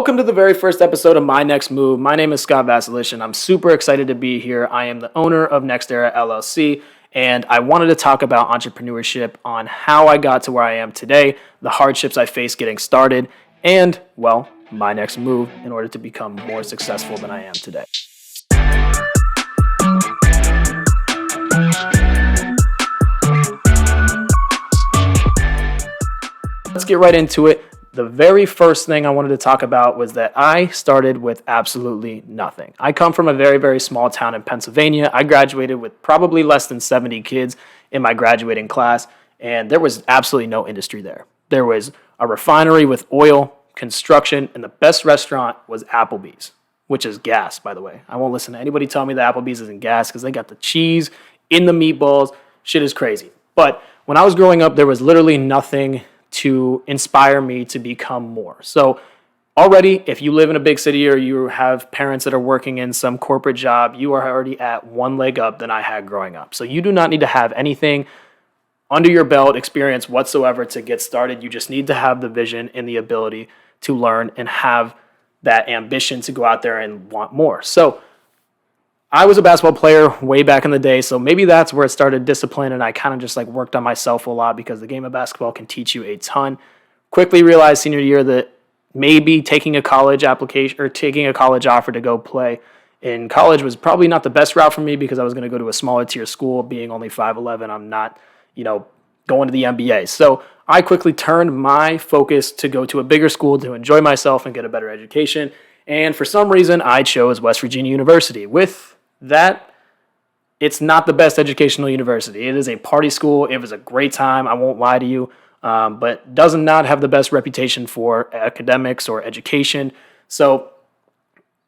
Welcome to the very first episode of My Nxt Move. My name is Scott Vasilisin. I'm super excited to be here. I am the owner of Next Era LLC, and I wanted to talk about entrepreneurship on how I got to where I am today, the hardships I faced getting started, and, well, my next move in order to become more successful than I am today. Let's get right into it. The very first thing I wanted to talk about was that I started with absolutely nothing. I come from a very, very small town in Pennsylvania. I graduated with probably less than 70 kids in my graduating class, and there was absolutely no industry there. There was a refinery with oil, construction, and the best restaurant was Applebee's, which is gas, by the way. I won't listen to anybody tell me that Applebee's isn't gas because they got the cheese in the meatballs. Shit is crazy. But when I was growing up, there was literally nothing to inspire me to become more. So already, if you live in a big city or you have parents that are working in some corporate job, you are already at one leg up than I had growing up. So you do not need to have anything under your belt, experience whatsoever to get started. You just need to have the vision and the ability to learn and have that ambition to go out there and want more. So I was a basketball player way back in the day, so maybe that's where it started, discipline, and I kind of just worked on myself a lot because the game of basketball can teach you a ton. Quickly realized senior year that maybe taking a college application or taking a college offer to go play in college was probably not the best route for me because I was going to go to a smaller tier school. Being only 5'11", I'm not, going to the NBA. So I quickly turned my focus to go to a bigger school to enjoy myself and get a better education. And for some reason, I chose West Virginia University. With that, it's not the best educational university. It is a party school. It was a great time. I won't lie to you, but does not have the best reputation for academics or education. So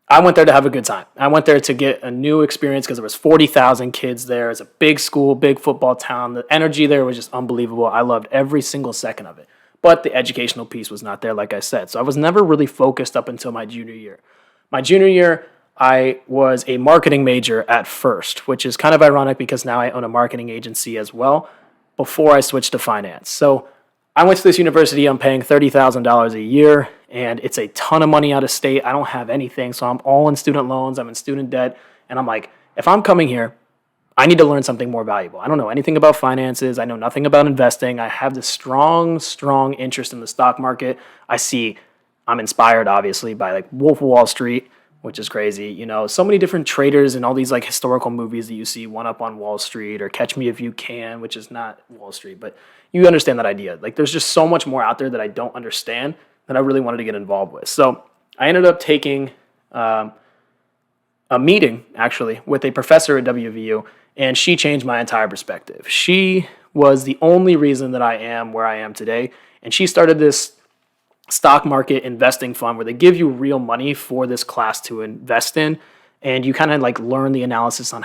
I went there to have a good time. I went there to get a new experience because there was 40,000 kids there. It's a big school, big football town. The energy there was just unbelievable. I loved every single second of it. But the educational piece was not there, like I said. So I was never really focused up until my junior year. My junior year, I was a marketing major at first, which is kind of ironic because now I own a marketing agency as well before I switched to finance. So I went to this university. I'm paying $30,000 a year, and it's a ton of money out of state. I don't have anything, so I'm all in student loans. I'm in student debt, and I'm like, if I'm coming here, I need to learn something more valuable. I don't know anything about finances. I know nothing about investing. I have this strong interest in the stock market. I'm inspired, obviously, by Wolf of Wall Street, which is crazy. So many different traders and all these historical movies that you see, One Up on Wall Street or Catch Me If You Can, which is not Wall Street, but you understand that idea. There's just so much more out there that I don't understand that I really wanted to get involved with. So I ended up taking a meeting, actually, with a professor at WVU, and she changed my entire perspective. She was the only reason that I am where I am today, and she started this stock market investing fund where they give you real money for this class to invest in, and you kind of learn the analysis on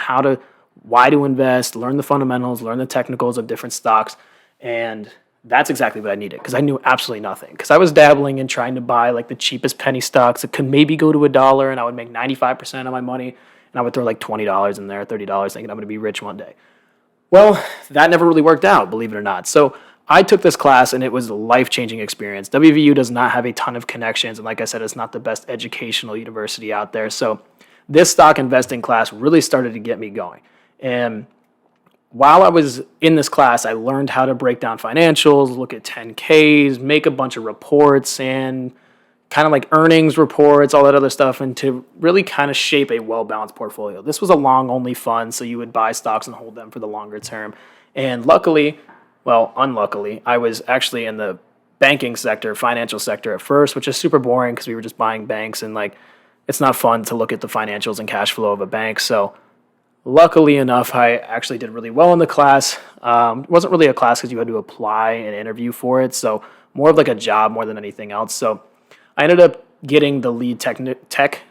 why to invest, learn the fundamentals, learn the technicals of different stocks, and that's exactly what I needed because I knew absolutely nothing. Because I was dabbling in trying to buy the cheapest penny stocks that could maybe go to $1, and I would make 95% of my money, and I would throw $20 in there, $30, thinking I'm going to be rich one day. Well, that never really worked out, believe it or not. So I took this class, and it was a life-changing experience. WVU does not have a ton of connections, and like I said, it's not the best educational university out there. So this stock investing class really started to get me going. And while I was in this class, I learned how to break down financials, look at 10Ks, make a bunch of reports, and kind of earnings reports, all that other stuff, and to really kind of shape a well-balanced portfolio. This was a long-only fund, so you would buy stocks and hold them for the longer term. And unluckily, I was actually in the banking sector, financial sector at first, which is super boring because we were just buying banks, and it's not fun to look at the financials and cash flow of a bank. So luckily enough, I actually did really well in the class. It wasn't really a class because you had to apply and interview for it, so more of a job more than anything else. So I ended up getting the lead tech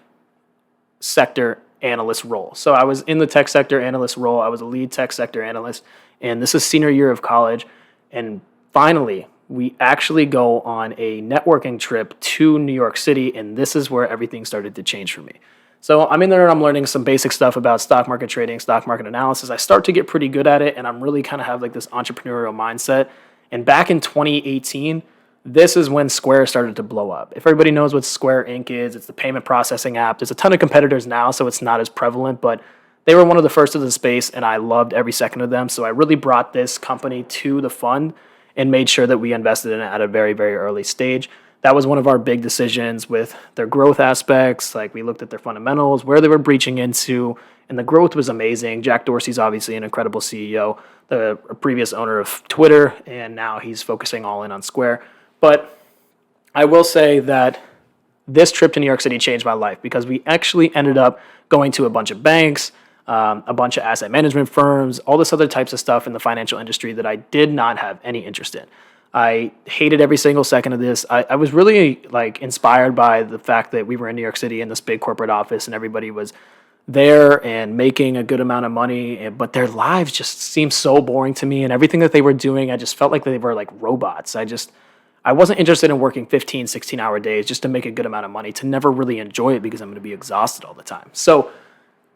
sector analyst role. So I was in the tech sector analyst role. I was a lead tech sector analyst, and this is senior year of college. And finally, we actually go on a networking trip to New York City, and this is where everything started to change for me. So I'm in there and I'm learning some basic stuff about stock market trading, stock market analysis. I start to get pretty good at it, and I'm really kind of have this entrepreneurial mindset. And back in 2018, this is when Square started to blow up. If everybody knows what Square Inc. is, it's the payment processing app. There's a ton of competitors now, so it's not as prevalent, but they were one of the first of the space, and I loved every second of them. So I really brought this company to the fund and made sure that we invested in it at a very, very early stage. That was one of our big decisions with their growth aspects. Like, we looked at their fundamentals, where they were breaching into, and the growth was amazing. Jack Dorsey's obviously an incredible CEO, the previous owner of Twitter, and now he's focusing all in on Square. But I will say that this trip to New York City changed my life because we actually ended up going to a bunch of banks, a bunch of asset management firms, all this other types of stuff in the financial industry that I did not have any interest in. I hated every single second of this. I was really inspired by the fact that we were in New York City in this big corporate office and everybody was there and making a good amount of money, but their lives just seemed so boring to me, and everything that they were doing, I just felt like they were like robots. I wasn't interested in working 15, 16-hour days just to make a good amount of money, to never really enjoy it because I'm going to be exhausted all the time. So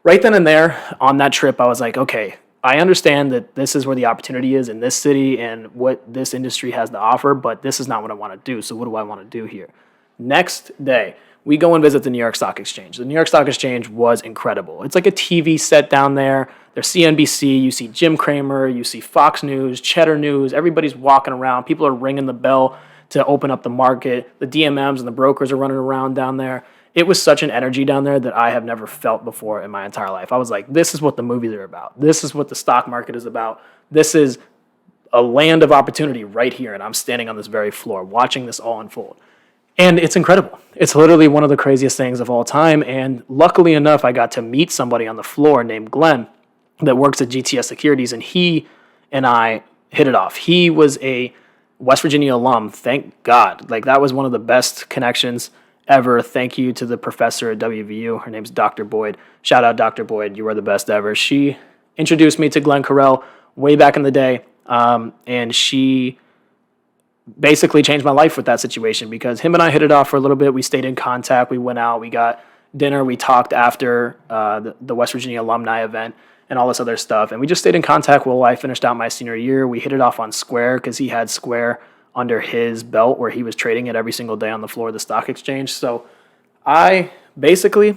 right then and there on that trip, I was like, okay, I understand that this is where the opportunity is in this city and what this industry has to offer, but this is not what I want to do. So what do I want to do here? Next day, we go and visit the New York Stock Exchange. The New York Stock Exchange was incredible. It's like a TV set down there. There's CNBC, you see Jim Cramer, you see Fox News, Cheddar News, everybody's walking around. People are ringing the bell to open up the market. The DMMs and the brokers are running around down there. It was such an energy down there that I have never felt before in my entire life. I was like, this is what the movies are about. This is what the stock market is about. This is a land of opportunity right here, and I'm standing on this very floor watching this all unfold. And it's incredible. It's literally one of the craziest things of all time, and luckily enough, I got to meet somebody on the floor named Glenn that works at GTS Securities, and he and I hit it off. He was a West Virginia alum, thank God. That was one of the best connections ever. Thank you to the professor at WVU. Her name's Dr. Boyd. Shout out, Dr. Boyd. You are the best ever. She introduced me to Glenn Carell way back in the day, and she basically changed my life with that situation because him and I hit it off for a little bit. We stayed in contact. We went out. We got dinner. We talked after the West Virginia alumni event and all this other stuff. And we just stayed in contact while I finished out my senior year. We hit it off on Square because he had Square under his belt where he was trading it every single day on the floor of the stock exchange. So I basically,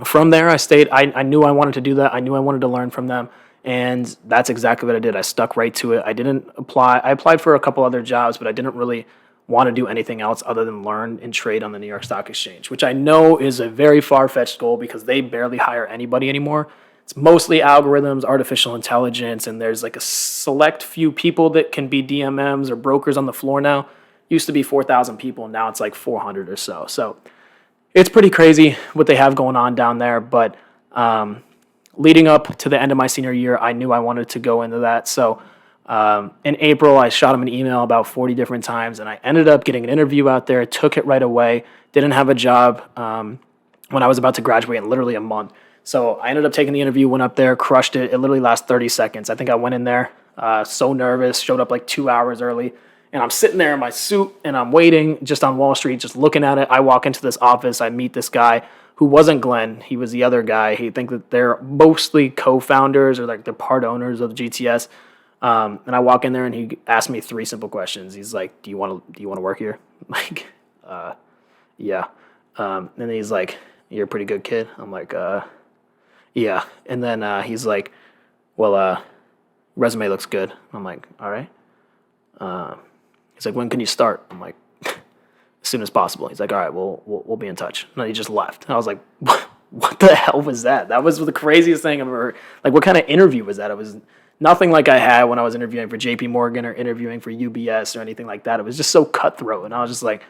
from there, I stayed. I knew I wanted to do that. I knew I wanted to learn from them. And that's exactly what I did. I stuck right to it. I didn't apply. I applied for a couple other jobs, but I didn't really want to do anything else other than learn and trade on the New York Stock Exchange, which I know is a very far-fetched goal because they barely hire anybody anymore. It's mostly algorithms, artificial intelligence, and there's like a select few people that can be DMMs or brokers on the floor now. Used to be 4,000 people, now it's like 400 or so. So it's pretty crazy what they have going on down there, but leading up to the end of my senior year, I knew I wanted to go into that. So in April, I shot him an email about 40 different times, and I ended up getting an interview out there, took it right away, didn't have a job when I was about to graduate in literally a month. So I ended up taking the interview, went up there, crushed it. It literally lasted 30 seconds. I think I went in there so nervous, showed up like 2 hours early, and I'm sitting there in my suit, and I'm waiting just on Wall Street, just looking at it. I walk into this office. I meet this guy who wasn't Glenn. He was the other guy. He think that they're mostly co-founders or like they're part owners of GTS. And I walk in there, and he asked me 3 simple questions. He's like, "Do you want to work here?" I'm like, yeah. And then he's like, "You're a pretty good kid." I'm like, yeah. And then he's like, "Well, resume looks good." I'm like, "All right." He's like, "When can you start?" I'm like, "As soon as possible." He's like, "All right, we'll be in touch." And then he just left. And I was like, what the hell was that? That was the craziest thing I've ever heard. Like, what kind of interview was that? It was nothing like I had when I was interviewing for JP Morgan or interviewing for UBS or anything like that. It was just so cutthroat. And I was just like,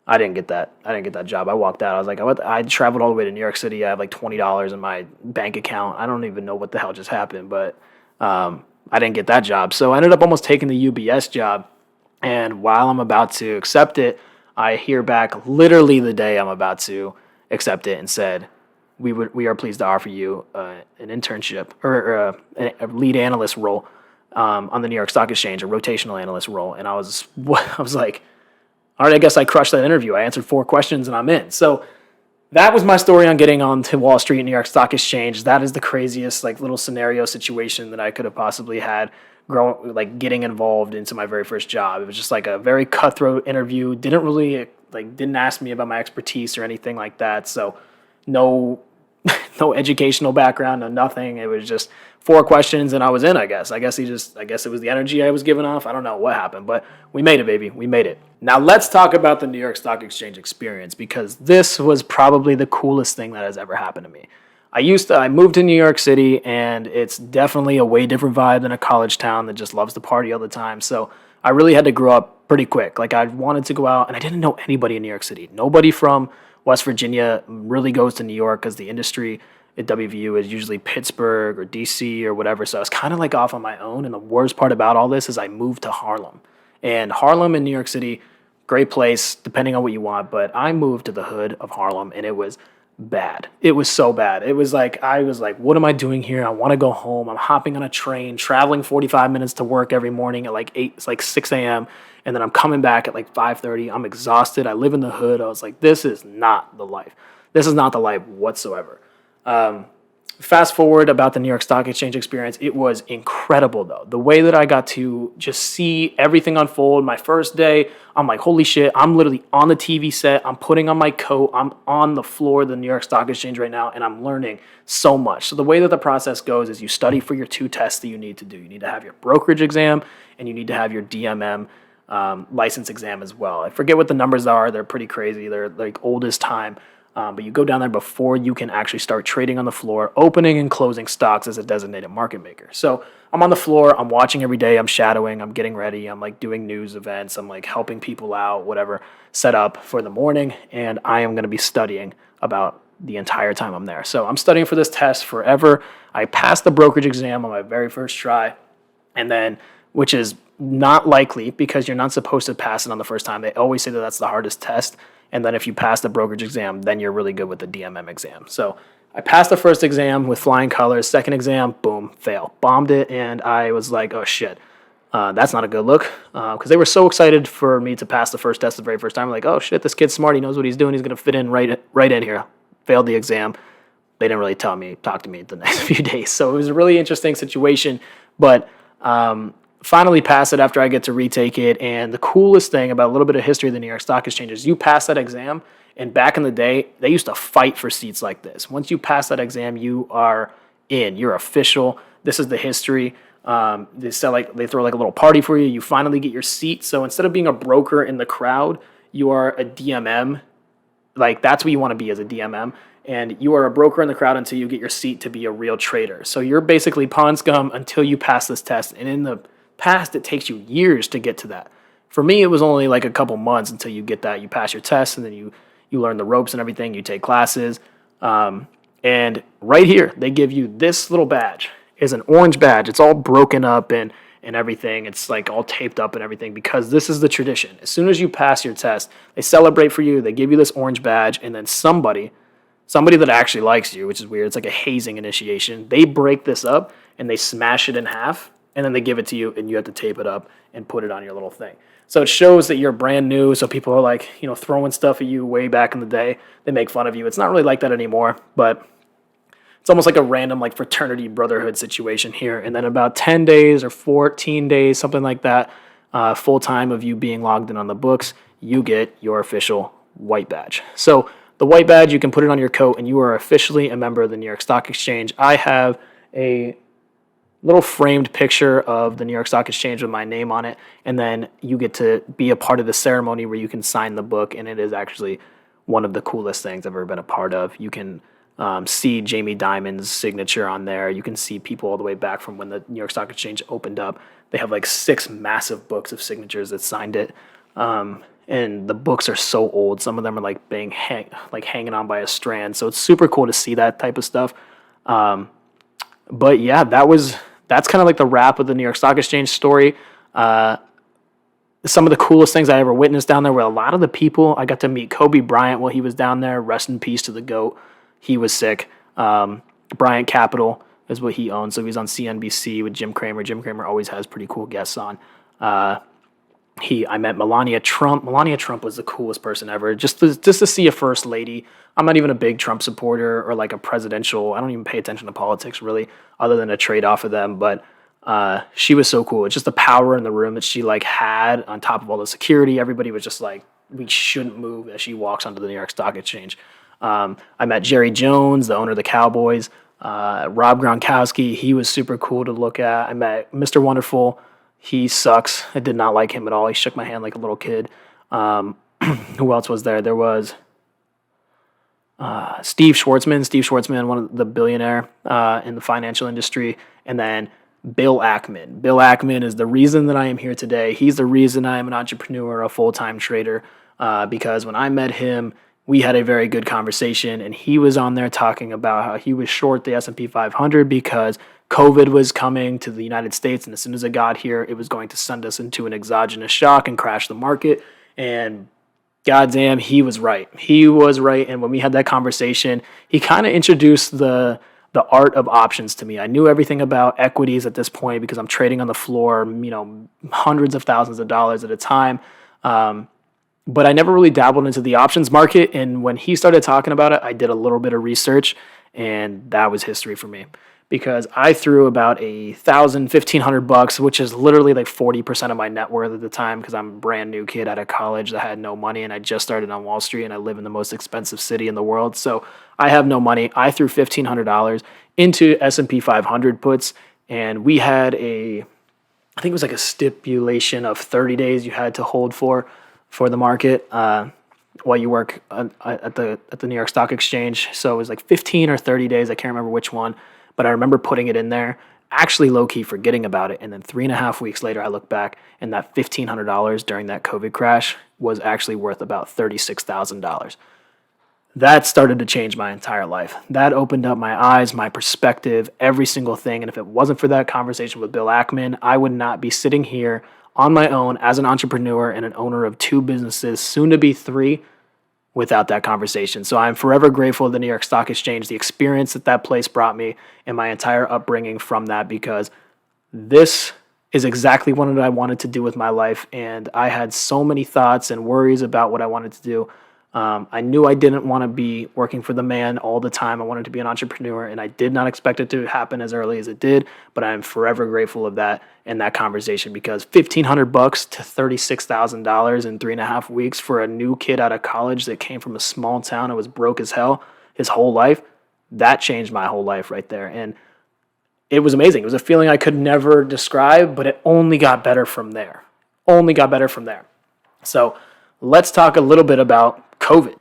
I didn't get that job. I walked out. I was like, I traveled all the way to New York City. I have like $20 in my bank account. I don't even know what the hell just happened, but I didn't get that job. So I ended up almost taking the UBS job. And while I'm about to accept it, I hear back literally the day I'm about to accept it and said, we are pleased to offer you an internship or a lead analyst role on the New York Stock Exchange, a rotational analyst role. And I was like, all right, I guess I crushed that interview. I answered 4 questions and I'm in. So that was my story on getting on to Wall Street, New York Stock Exchange. That is the craziest like little scenario situation that I could have possibly had. getting involved into my very first job. It was just like a very cutthroat interview. Didn't ask me about my expertise or anything like that. So no no educational background, no nothing. It was just 4 questions and I was in, I guess. I guess it was the energy I was giving off. I don't know what happened, but we made it, baby. We made it. Now let's talk about the New York Stock Exchange experience, because this was probably the coolest thing that has ever happened to me. I moved to New York City, and it's definitely a way different vibe than a college town that just loves to party all the time. So I really had to grow up pretty quick. Like, I wanted to go out, and I didn't know anybody in New York City. Nobody from West Virginia really goes to New York, because the industry at WVU is usually Pittsburgh or DC or whatever. So I was kind of like off on my own. And the worst part about all this is I moved to Harlem. And Harlem in New York City, great place, depending on what you want. But I moved to the hood of Harlem, and it was bad. It was so bad. It was like, I was like, what am I doing here? I want to go home. I'm hopping on a train, traveling 45 minutes to work every morning at like 6 a.m. And then I'm coming back at like 5:30. I'm exhausted. I live in the hood. I was like, this is not the life. This is not the life whatsoever. Fast forward about the New York Stock Exchange experience. It was incredible, though. The way that I got to just see everything unfold. My first day, I'm like, holy shit, I'm literally on the TV set. I'm putting on my coat. I'm on the floor of the New York Stock Exchange right now, and I'm learning so much. So the way that the process goes is you study for your 2 tests that you need to do. You need to have your brokerage exam, and you need to have your DMM license exam as well. I forget what the numbers are. They're pretty crazy. They're like old as time. But you go down there before you can actually start trading on the floor, opening and closing stocks as a designated market maker. So I'm on the floor, I'm watching every day, I'm shadowing, I'm getting ready, I'm like doing news events, I'm like helping people out, whatever, set up for the morning, and I am going to be studying about the entire time I'm there. So I'm studying for this test forever. I passed the brokerage exam on my very first try, and then, which is not likely because you're not supposed to pass it on the first time. They always say that that's the hardest test. And then if you pass the brokerage exam, then you're really good with the DMM exam. So I passed the first exam with flying colors. Second exam, boom, fail. Bombed it, and I was like, oh, shit. That's not a good look. Because they were so excited for me to pass the first test the very first time. Like, oh, shit, this kid's smart. He knows what he's doing. He's going to fit in right in here. Failed the exam. They didn't really talk to me the next few days. So it was a really interesting situation. But finally pass it after I get to retake it. And the coolest thing about a little bit of history of the New York Stock Exchange is you pass that exam, and back in the day, they used to fight for seats like this. Once you pass that exam, you are in. You're official. This is the history. They throw like a little party for you. You finally get your seat. So instead of being a broker in the crowd, you are a DMM. Like, that's what you want to be as a DMM. And you are a broker in the crowd until you get your seat to be a real trader. So you're basically pawn scum until you pass this test. And in the past, it takes you years to get to that. For me, it was only like a couple months until you get that. You pass your test, and then you learn the ropes and everything. You take classes. And right here, they give you this little badge. It's an orange badge. It's all broken up and everything. It's like all taped up and everything, because this is the tradition. As soon as you pass your test, they celebrate for you. They give you this orange badge, and then somebody that actually likes you, which is weird. It's like a hazing initiation. They break this up, and they smash it in half, and then they give it to you, and you have to tape it up and put it on your little thing. So it shows that you're brand new. So people are like, throwing stuff at you way back in the day. They make fun of you. It's not really like that anymore, but it's almost like a random like fraternity brotherhood situation here. And then about 10 days or 14 days, something like that, full time of you being logged in on the books, you get your official white badge. So the white badge, you can put it on your coat, and you are officially a member of the New York Stock Exchange. I have a little framed picture of the New York Stock Exchange with my name on it, and then you get to be a part of the ceremony where you can sign the book, and it is actually one of the coolest things I've ever been a part of. You can see Jamie Dimon's signature on there. You can see people all the way back from when the New York Stock Exchange opened up. They have like 6 massive books of signatures that signed it, and the books are so old. Some of them are like hanging on by a strand, so it's super cool to see that type of stuff. But yeah, that's kind of like the wrap of the New York Stock Exchange story. Some of the coolest things I ever witnessed down there were a lot of the people. I got to meet Kobe Bryant while he was down there. Rest in peace to the GOAT. He was sick. Bryant Capital is what he owns. So he's on CNBC with Jim Cramer. Jim Cramer always has pretty cool guests on. I met Melania Trump. Melania Trump was the coolest person ever. Just to see a first lady. I'm not even a big Trump supporter or like a presidential. I don't even pay attention to politics really, other than a trade off of them. But She was so cool. It's just the power in the room that she like had on top of all the security. Everybody was just like, we shouldn't move as she walks onto the New York Stock Exchange. I met Jerry Jones, the owner of the Cowboys. Rob Gronkowski, he was super cool to look at. I met Mr. Wonderful. He sucks. I did not like him at all. He shook my hand like a little kid. Who else was there? There was Steve Schwartzman. Steve Schwartzman, one of the billionaire in the financial industry. And then Bill Ackman. Bill Ackman is the reason that I am here today. He's the reason I am an entrepreneur, a full-time trader, because when I met him, we had a very good conversation, and he was on there talking about how he was short the S&P 500 because COVID was coming to the United States, and as soon as it got here, it was going to send us into an exogenous shock and crash the market. And goddamn, he was right. He was right. And when we had that conversation, he kind of introduced the art of options to me. I knew everything about equities at this point because I'm trading on the floor, hundreds of thousands of dollars at a time. But I never really dabbled into the options market. And when he started talking about it, I did a little bit of research, and that was history for me because I threw about $1,500, which is literally like 40% of my net worth at the time because I'm a brand new kid out of college that had no money, and I just started on Wall Street, and I live in the most expensive city in the world. So I have no money. I threw $1,500 into S&P 500 puts, and we had I think it was like a stipulation of 30 days you had to hold for the market while you work at the New York Stock Exchange. So it was like 15 or 30 days. I can't remember which one, but I remember putting it in there, actually low-key forgetting about it. And then 3.5 weeks later, I look back, and that $1,500 during that COVID crash was actually worth about $36,000. That started to change my entire life. That opened up my eyes, my perspective, every single thing. And if it wasn't for that conversation with Bill Ackman, I would not be sitting here on my own as an entrepreneur and an owner of 2 businesses, soon to be 3, without that conversation. So I'm forever grateful to the New York Stock Exchange, the experience that place brought me, and my entire upbringing from that, because this is exactly what I wanted to do with my life. And I had so many thoughts and worries about what I wanted to do. I knew I didn't want to be working for the man all the time. I wanted to be an entrepreneur, and I did not expect it to happen as early as it did, but I am forever grateful of that and that conversation, because $1,500 to $36,000 in 3.5 weeks for a new kid out of college that came from a small town and was broke as hell his whole life, that changed my whole life right there. And it was amazing. It was a feeling I could never describe, but it only got better from there. So let's talk a little bit about COVID.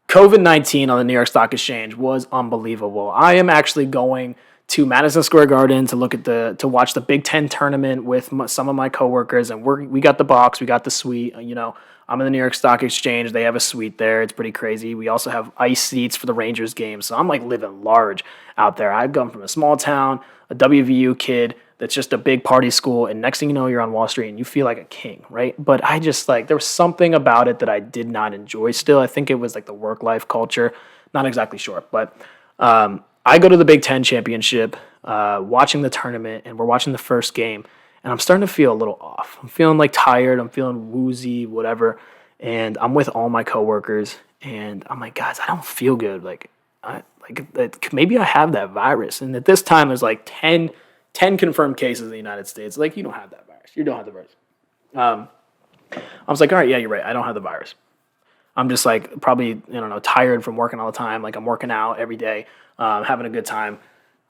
COVID-19 on the New York Stock Exchange was unbelievable. I am actually going to Madison Square Garden to watch the Big Ten tournament with some of my coworkers, and we got the box, we got the suite. I'm in the New York Stock Exchange. They have a suite there. It's pretty crazy. We also have ice seats for the Rangers game, so I'm like living large out there. I've come from a small town, a WVU kid that's just a big party school, and next thing you know, you're on Wall Street and you feel like a king, right? But I just there was something about it that I did not enjoy still. I think it was like the work-life culture. Not exactly sure, but I go to the Big Ten championship, watching the tournament, and we're watching the first game, and I'm starting to feel a little off. I'm feeling like tired. I'm feeling woozy, whatever, and I'm with all my coworkers, and I'm like, guys, I don't feel good. Maybe I have that virus. And at this time, there's like 10 confirmed cases in the United States. Like, you don't have that virus. You don't have the virus. I was like, all right, yeah, you're right. I don't have the virus. I'm just like probably, tired from working all the time. Like, I'm working out every day, having a good time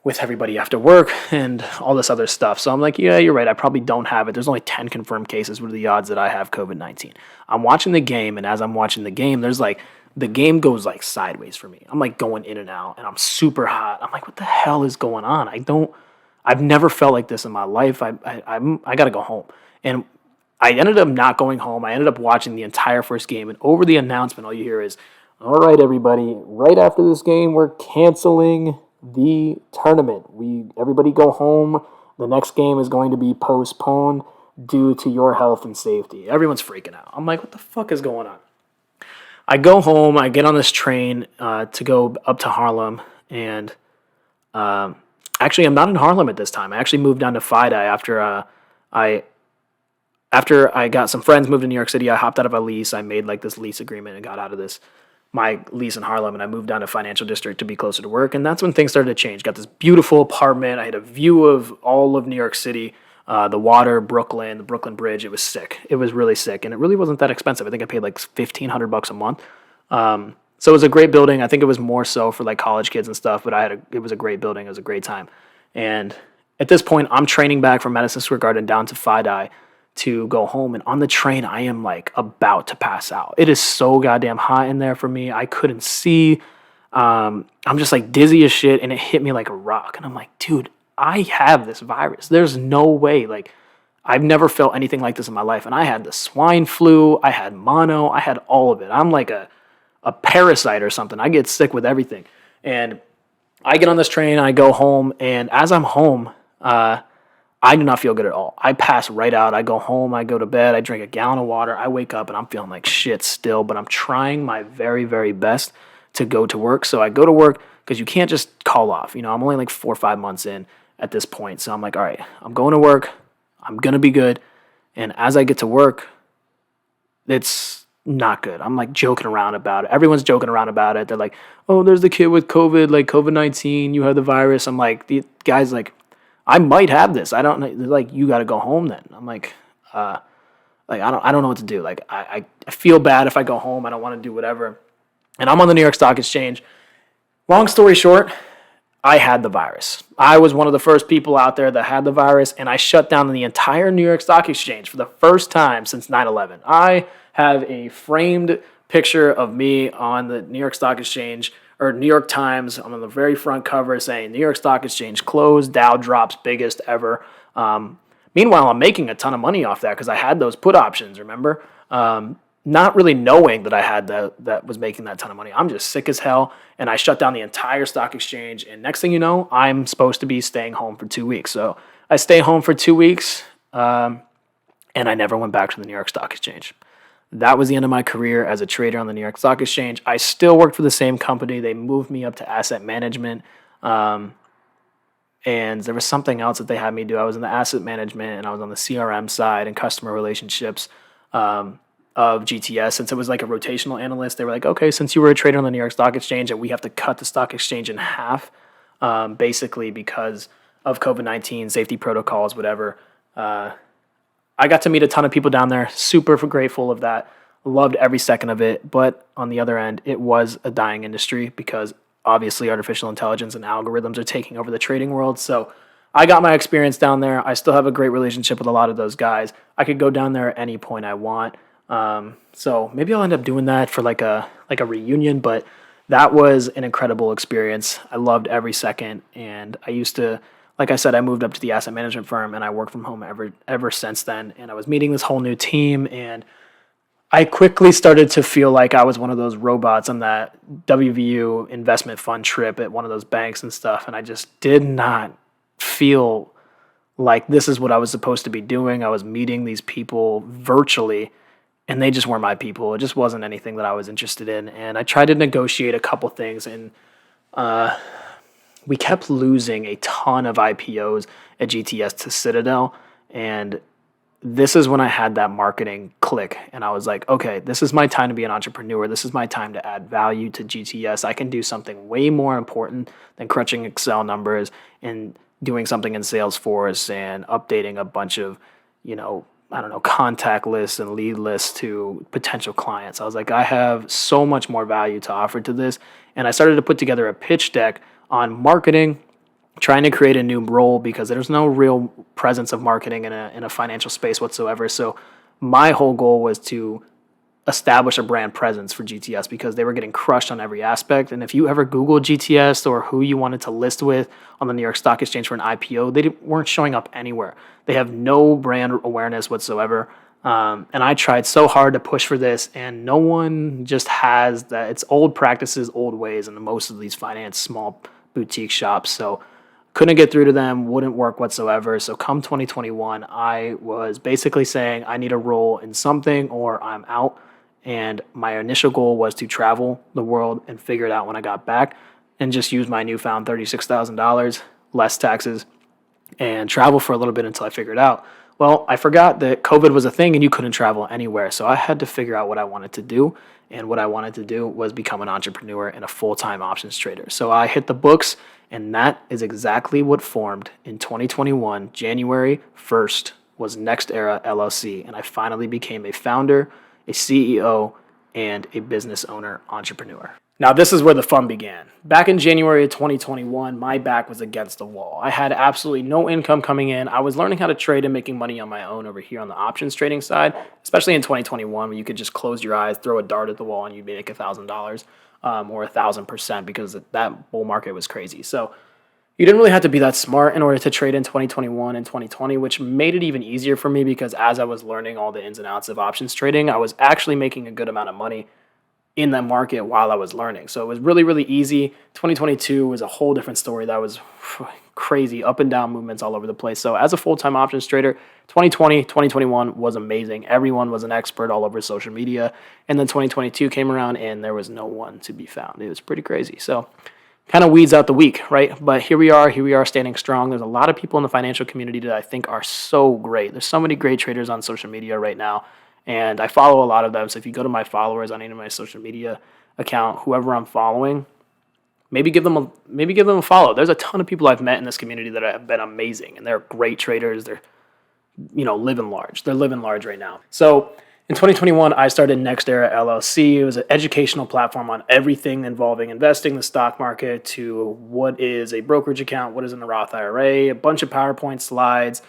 with everybody after work and all this other stuff. So I'm like, yeah, you're right. I probably don't have it. There's only 10 confirmed cases. What are the odds that I have COVID-19? I'm watching the game, and as I'm watching the game, the game goes like sideways for me. I'm like going in and out, and I'm super hot. I'm like, what the hell is going on? I've never felt like this in my life. I got to go home. And I ended up not going home. I ended up watching the entire first game. And over the announcement, all you hear is, all right, everybody, right after this game, we're canceling the tournament. Everybody go home. The next game is going to be postponed due to your health and safety. Everyone's freaking out. I'm like, what the fuck is going on? I go home. I get on this train to go up to Harlem. And actually, I'm not in Harlem at this time. I actually moved down to FIDA after I got some friends moved to New York City. I hopped out of a lease. I made like this lease agreement and got out of this my lease in Harlem and I moved down to Financial District to be closer to work. And that's when things started to change. Got this beautiful apartment. I had a view of all of New York City, the water, Brooklyn, the Brooklyn Bridge. It was sick. It was really sick. And it really wasn't that expensive. I think I paid like $1,500 a month. So it was a great building. I think it was more so for like college kids and stuff, but it was a great building. It was a great time. And at this point, I'm training back from Madison Square Garden down to FIDI to go home. And on the train, I am like about to pass out. It is so goddamn hot in there for me. I couldn't see. I'm just like dizzy as shit. And it hit me like a rock. And I'm like, dude, I have this virus. There's no way. Like, I've never felt anything like this in my life. And I had the swine flu. I had mono. I had all of it. I'm like a parasite or something. I get sick with everything. And I get on this train, I go home, and as I'm home, I do not feel good at all. I pass right out. I go home, I go to bed, I drink a gallon of water, I wake up and I'm feeling like shit still, but I'm trying my very, very best to go to work. So I go to work because you can't just call off. I'm only like 4 or 5 months in at this point. So I'm like, all right, I'm going to work. I'm going to be good. And as I get to work, it's not good. I'm like joking around about it. Everyone's joking around about it. They're like, oh, there's the kid with COVID, like COVID-19, you have the virus. I'm like, the guy's like, I might have this. I don't know. They're like, you got to go home then. I'm like, I don't know what to do. Like, I feel bad if I go home. I don't want to do whatever. And I'm on the New York Stock Exchange. Long story short, I had the virus. I was one of the first people out there that had the virus, and I shut down the entire New York Stock Exchange for the first time since 9/11. I have a framed picture of me on the New York Stock Exchange or New York Times. I'm on the very front cover saying New York Stock Exchange closed, Dow drops, biggest ever. Meanwhile, I'm making a ton of money off that because I had those put options, remember? Not really knowing that I had that was making that ton of money. I'm just sick as hell, and I shut down the entire stock exchange, and next thing you know, I'm supposed to be staying home for 2 weeks. So I stay home for 2 weeks, and I never went back to the New York Stock Exchange. That was the end of my career as a trader on the New York Stock Exchange. I still worked for the same company. They moved me up to asset management, and there was something else that they had me do. I was in the asset management, and I was on the CRM side and customer relationships of GTS. Since it was like a rotational analyst, they were like, okay, since you were a trader on the New York Stock Exchange and we have to cut the stock exchange in half, basically because of COVID-19, safety protocols, whatever. I got to meet a ton of people down there. Super grateful of that. Loved every second of it. But on the other end, it was a dying industry because obviously artificial intelligence and algorithms are taking over the trading world. So I got my experience down there. I still have a great relationship with a lot of those guys. I could go down there at any point I want. So maybe I'll end up doing that for like a reunion, but that was an incredible experience. I loved every second. And I used to, like I said, I moved up to the asset management firm and I worked from home ever since then. And I was meeting this whole new team, and I quickly started to feel like I was one of those robots on that WVU investment fund trip at one of those banks and stuff. And I just did not feel like this is what I was supposed to be doing. I was meeting these people virtually, and they just weren't my people. It just wasn't anything that I was interested in. And I tried to negotiate a couple things, and we kept losing a ton of IPOs at GTS to Citadel. And this is when I had that marketing click. And I was like, okay, this is my time to be an entrepreneur. This is my time to add value to GTS. I can do something way more important than crunching Excel numbers and doing something in Salesforce and updating a bunch of, contact lists and lead lists to potential clients. I was like, I have so much more value to offer to this. And I started to put together a pitch deck on marketing, trying to create a new role because there's no real presence of marketing in a financial space whatsoever. So my whole goal was to establish a brand presence for GTS because they were getting crushed on every aspect. And if you ever Google GTS or who you wanted to list with on the New York Stock Exchange for an IPO, they weren't showing up anywhere. They have no brand awareness whatsoever. And I tried so hard to push for this, and no one just has that. It's old practices, old ways, and most of these finance small boutique shops. So couldn't get through to them, wouldn't work whatsoever. So come 2021, I was basically saying I need a role in something or I'm out. And my initial goal was to travel the world and figure it out when I got back and just use my newfound $36,000, less taxes, and travel for a little bit until I figured out Well, I forgot that COVID was a thing and you couldn't travel anywhere. So I had to figure out what I wanted to do. And what I wanted to do was become an entrepreneur and a full-time options trader. So I hit the books, and that is exactly what formed in 2021. January 1st was Next Era LLC. And I finally became a founder, a CEO, and a business owner entrepreneur. Now, this is where the fun began. Back in January of 2021, my back was against the wall. I had absolutely no income coming in. I was learning how to trade and making money on my own over here on the options trading side, especially in 2021 when you could just close your eyes, throw a dart at the wall, and you'd make $1,000 or 1,000% because that bull market was crazy. So you didn't really have to be that smart in order to trade in 2021 and 2020, which made it even easier for me because as I was learning all the ins and outs of options trading, I was actually making a good amount of money in that market while I was learning. So it was really, really easy. 2022 was a whole different story. That was crazy, up and down movements all over the place. So as a full-time options trader, 2020, 2021 was amazing. Everyone was an expert all over social media. And then 2022 came around and there was no one to be found. It was pretty crazy. So kind of weeds out the week, right? But here we are standing strong. There's a lot of people in the financial community that I think are so great. There's so many great traders on social media right now. And I follow a lot of them. So if you go to my followers on any of my social media account, whoever I'm following, maybe give them a follow. There's a ton of people I've met in this community that have been amazing, and they're great traders. They're living large. They're living large right now. So in 2021, I started Next Era LLC. It was an educational platform on everything involving investing, the stock market, to what is a brokerage account, what is in a Roth IRA, a bunch of PowerPoint slides.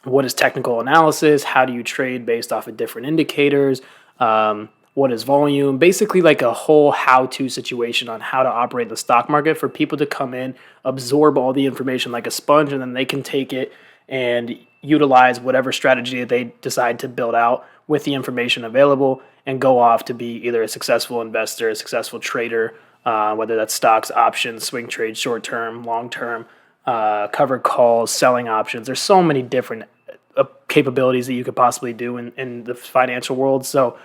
What is technical analysis? How do you trade based off of different indicators? What is volume? Basically like a whole how-to situation on how to operate the stock market for people to come in, absorb all the information like a sponge, and then they can take it and utilize whatever strategy that they decide to build out with the information available and go off to be either a successful investor, a successful trader, whether that's stocks, options, swing trade, short-term, long-term, covered calls, selling options. There's so many different capabilities that you could possibly do in the financial world. So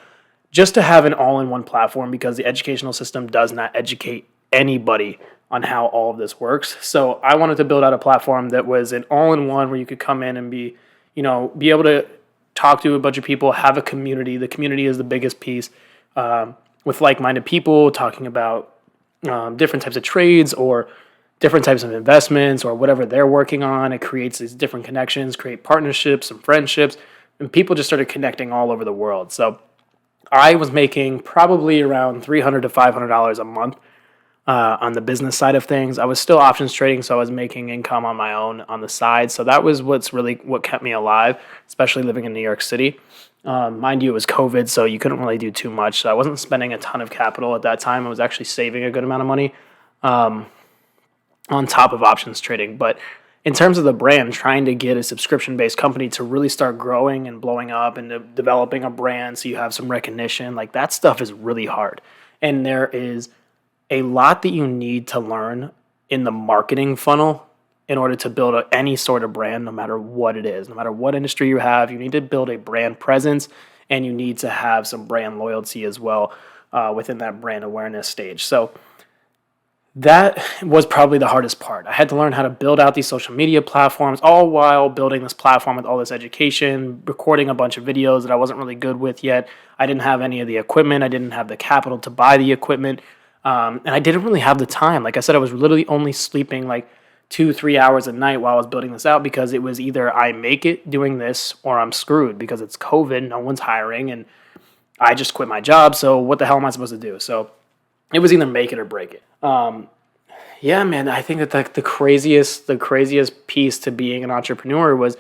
just to have an all-in-one platform, because the educational system does not educate anybody on how all of this works. So I wanted to build out a platform that was an all-in-one where you could come in and be able to talk to a bunch of people, have a community. The community is the biggest piece, with like-minded people talking about different types of trades or different types of investments or whatever they're working on. It creates these different connections, create partnerships and friendships, and people just started connecting all over the world. So I was making probably around $300 to $500 a month on the business side of things. I was still options trading, so I was making income on my own on the side. So that was what kept me alive, especially living in New York City. Mind you, it was COVID, so you couldn't really do too much. So I wasn't spending a ton of capital at that time. I was actually saving a good amount of money on top of options trading. But in terms of the brand, trying to get a subscription-based company to really start growing and blowing up and developing a brand so you have some recognition, like that stuff is really hard. And there is a lot that you need to learn in the marketing funnel in order to build any sort of brand, no matter what it is, no matter what industry you have. You need to build a brand presence, and you need to have some brand loyalty as well within that brand awareness stage. So that was probably the hardest part. I had to learn how to build out these social media platforms, all while building this platform with all this education, recording a bunch of videos that I wasn't really good with yet. I didn't have any of the equipment. I didn't have the capital to buy the equipment. And I didn't really have the time. Like I said, I was literally only sleeping like 2-3 hours a night while I was building this out, because it was either I make it doing this or I'm screwed, because it's COVID, no one's hiring, and I just quit my job. So what the hell am I supposed to do? So it was either make it or break it. Yeah, man, I think that the craziest piece to being an entrepreneur was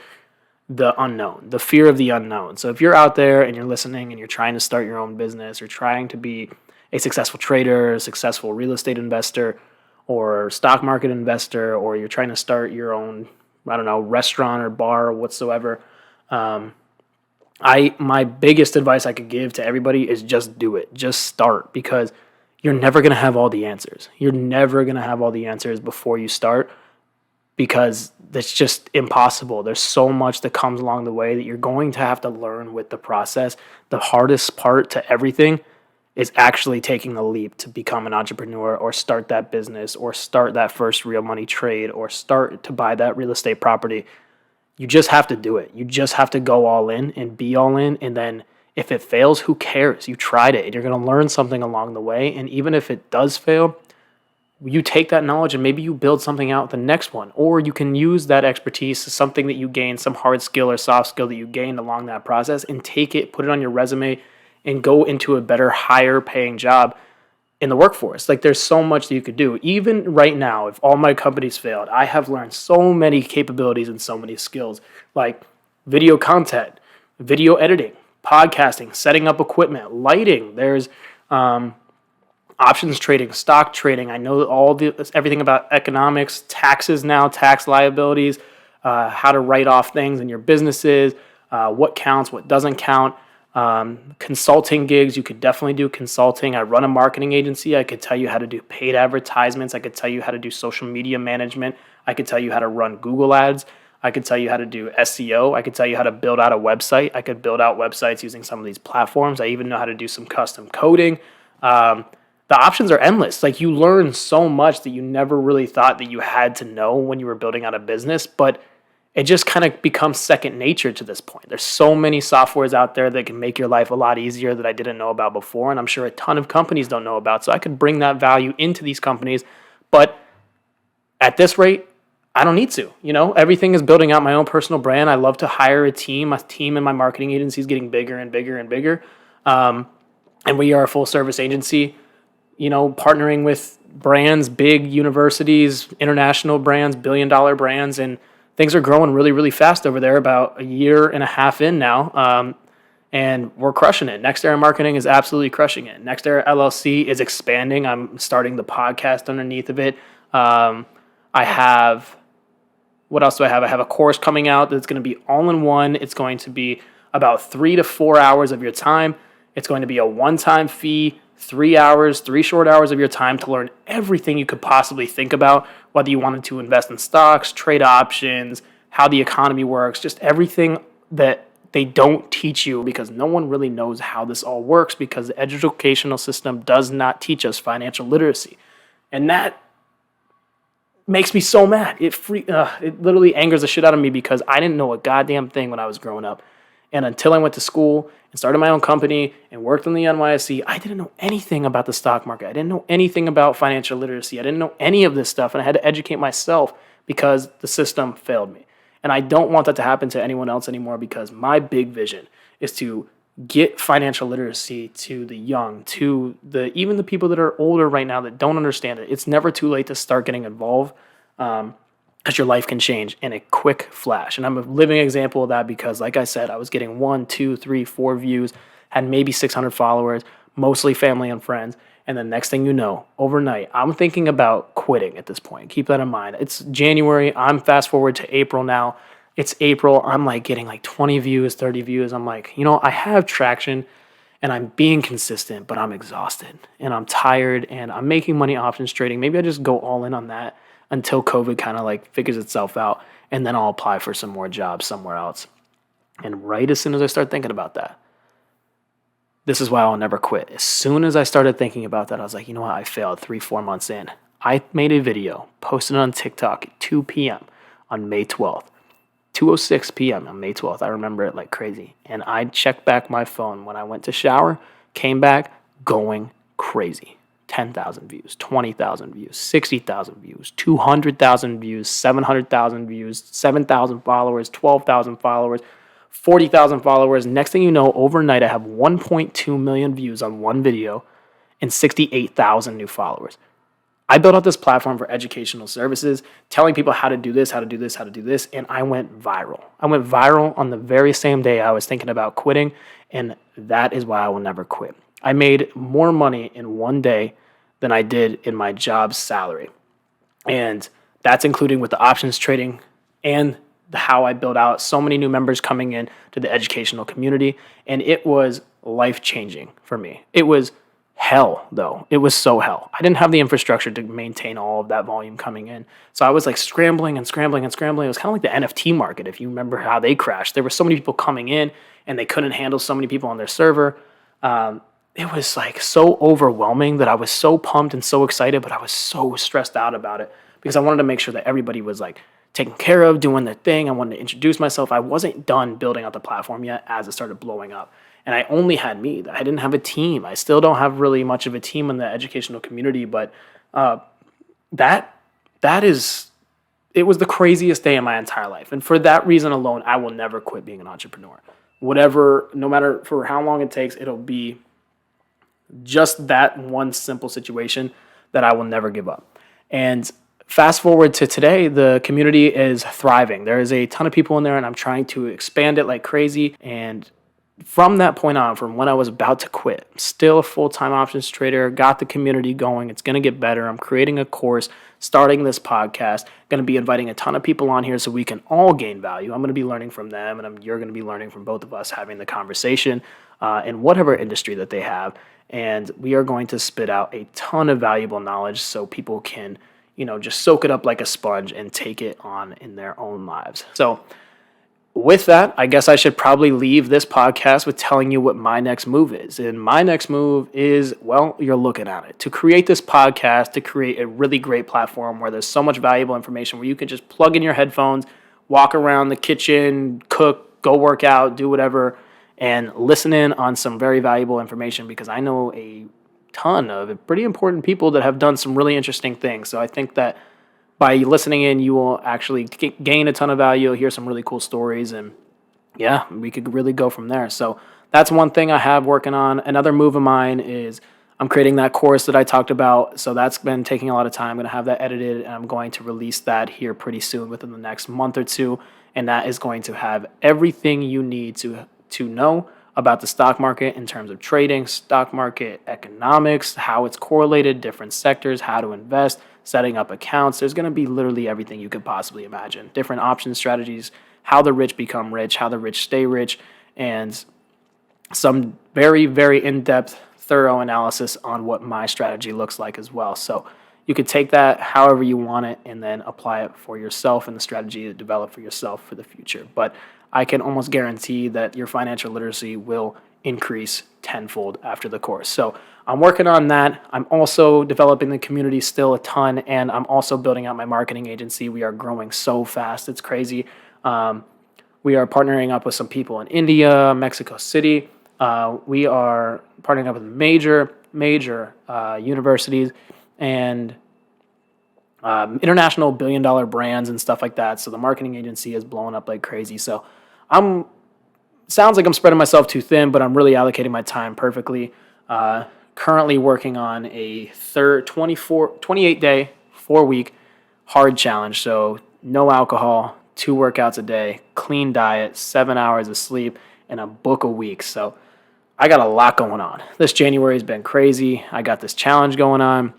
the unknown, the fear of the unknown. So if you're out there and you're listening and you're trying to start your own business or trying to be a successful trader, a successful real estate investor, or stock market investor, or you're trying to start your own, restaurant or bar or whatsoever, my biggest advice I could give to everybody is just do it. Just start, because you're never going to have all the answers. You're never going to have all the answers before you start, because that's just impossible. There's so much that comes along the way that you're going to have to learn with the process. The hardest part to everything is actually taking the leap to become an entrepreneur or start that business or start that first real money trade or start to buy that real estate property. You just have to do it. You just have to go all in and be all in. And then if it fails, who cares? You tried it and you're going to learn something along the way. And even if it does fail, you take that knowledge and maybe you build something out with the next one. Or you can use that expertise to something that you gained, some hard skill or soft skill that you gained along that process, and take it, put it on your resume, and go into a better, higher paying job in the workforce. Like, there's so much that you could do. Even right now, if all my companies failed, I have learned so many capabilities and so many skills, like video content, video editing, podcasting, setting up equipment, lighting. There's options trading, stock trading. I know everything about economics, taxes now, tax liabilities, how to write off things in your businesses, what counts, what doesn't count. Consulting gigs, you could definitely do consulting. I run a marketing agency. I could tell you how to do paid advertisements. I could tell you how to do social media management. I could tell you how to run Google ads. I could tell you how to do SEO. I could tell you how to build out a website. I could build out websites using some of these platforms. I even know how to do some custom coding. The options are endless. Like, you learn so much that you never really thought that you had to know when you were building out a business, but it just kind of becomes second nature to this point. There's so many softwares out there that can make your life a lot easier that I didn't know about before, and I'm sure a ton of companies don't know about. So I could bring that value into these companies, but at this rate, I don't need to. Everything is building out my own personal brand. I love to hire a team. A team in my marketing agency is getting bigger and bigger and bigger, and we are a full service agency. Partnering with brands, big universities, international brands, billion-dollar brands, and things are growing really, really fast over there, about a year and a half in now, and we're crushing it. Next Era Marketing is absolutely crushing it. Next Era LLC is expanding. I'm starting the podcast underneath of it. What else do I have? I have a course coming out that's going to be all-in-one. It's going to be about 3 to 4 hours of your time. It's going to be a one-time fee, 3 hours, 3 short hours of your time to learn everything you could possibly think about, whether you wanted to invest in stocks, trade options, how the economy works, just everything that they don't teach you, because no one really knows how this all works, because the educational system does not teach us financial literacy. And that makes me so mad. It literally angers the shit out of me, because I didn't know a goddamn thing when I was growing up. And until I went to school and started my own company and worked on the NYSE, I didn't know anything about the stock market. I didn't know anything about financial literacy. I didn't know any of this stuff, and I had to educate myself because the system failed me. And I don't want that to happen to anyone else anymore, because my big vision is to get financial literacy to the young, to even the people that are older right now that don't understand it. It's never too late to start getting involved. Because your life can change in a quick flash. And I'm a living example of that, because, like I said, I was getting 1, 2, 3, 4 views, had maybe 600 followers, mostly family and friends. And then next thing you know, overnight, I'm thinking about quitting at this point. Keep that in mind. It's January. I'm fast forward to April now. It's April. I'm like getting like 20 views, 30 views. I'm like, I have traction and I'm being consistent, but I'm exhausted and I'm tired and I'm making money options trading. Maybe I just go all in on that until COVID kind of like figures itself out, and then I'll apply for some more jobs somewhere else. And right as soon as I start thinking about that, this is why I'll never quit. As soon as I started thinking about that, I was like, what? I failed 3-4 months in. I made a video, posted on TikTok at 2 p.m. on May 12th. 2:06 p.m. on May 12th. I remember it like crazy. And I checked back my phone when I went to shower, came back going crazy. 10,000 views, 20,000 views, 60,000 views, 200,000 views, 700,000 views, 7,000 followers, 12,000 followers, 40,000 followers. Next thing you know, overnight, I have 1.2 million views on one video and 68,000 new followers. I built out this platform for educational services, telling people how to do this, how to do this, how to do this, and I went viral. I went viral on the very same day I was thinking about quitting, and that is why I will never quit. I made more money in one day than I did in my job's salary. And that's including with the options trading and how I built out so many new members coming in to the educational community. And it was life-changing for me. It was hell, though. It was so hell. I didn't have the infrastructure to maintain all of that volume coming in. So I was like scrambling and scrambling and scrambling. It was kind of like the NFT market, if you remember how they crashed. There were so many people coming in and they couldn't handle so many people on their server. It was like so overwhelming that I was so pumped and so excited, but I was so stressed out about it, because I wanted to make sure that everybody was like taken care of, doing their thing. I wanted to introduce myself. I wasn't done building out the platform yet as it started blowing up. And I only had me. I didn't have a team. I still don't have really much of a team in the educational community, but that is, it was the craziest day in my entire life. And for that reason alone, I will never quit being an entrepreneur. Whatever, no matter for how long it takes, it'll be just that one simple situation that I will never give up. And fast forward to today, the community is thriving. There is a ton of people in there, and I'm trying to expand it like crazy. And from that point on, from when I was about to quit, still a full-time options trader, got the community going. It's going to get better. I'm creating a course, starting this podcast, going to be inviting a ton of people on here so we can all gain value. I'm going to be learning from them, and you're going to be learning from both of us, having the conversation in whatever industry that they have. And we are going to spit out a ton of valuable knowledge so people can, just soak it up like a sponge and take it on in their own lives. So with that, I guess I should probably leave this podcast with telling you what my next move is. And my next move is, well, you're looking at it. To create this podcast, to create a really great platform where there's so much valuable information where you can just plug in your headphones, walk around the kitchen, cook, go work out, do whatever, and listen in on some very valuable information, because I know a ton of pretty important people that have done some really interesting things. So I think that by listening in, you will actually gain a ton of value, hear some really cool stories, and yeah, we could really go from there. So that's one thing I have working on. Another move of mine is I'm creating that course that I talked about. So that's been taking a lot of time. I'm going to have that edited, and I'm going to release that here pretty soon within the next month or two. And that is going to have everything you need to know about the stock market in terms of trading, stock market economics, how it's correlated, different sectors, how to invest, setting up accounts. There's going to be literally everything you could possibly imagine. Different option strategies, how the rich become rich, how the rich stay rich, and some very, very in-depth, thorough analysis on what my strategy looks like as well. So you could take that however you want it and then apply it for yourself and the strategy to develop for yourself for the future. But I can almost guarantee that your financial literacy will increase tenfold after the course. So I'm working on that. I'm also developing the community still a ton, and I'm also building out my marketing agency. We are growing so fast. It's crazy. We are partnering up with some people in India, Mexico City. We are partnering up with major universities and international billion-dollar brands and stuff like that. So the marketing agency is blowing up like crazy. So sounds like I'm spreading myself too thin, but I'm really allocating my time perfectly. Currently working on a 28-day, 4-week hard challenge. So no alcohol, 2 workouts a day, clean diet, 7 hours of sleep, and a book a week. So I got a lot going on. This January has been crazy. I got this challenge going on.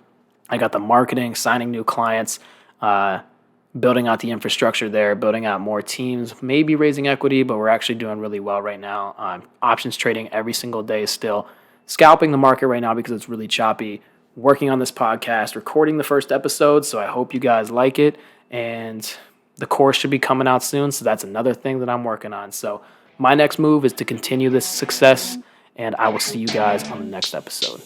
I got the marketing, signing new clients, building out the infrastructure there, building out more teams, maybe raising equity, but we're actually doing really well right now. Options trading every single day still. Scalping the market right now because it's really choppy. Working on this podcast, recording the first episode, so I hope you guys like it. And the course should be coming out soon, so that's another thing that I'm working on. So my next move is to continue this success, and I will see you guys on the next episode.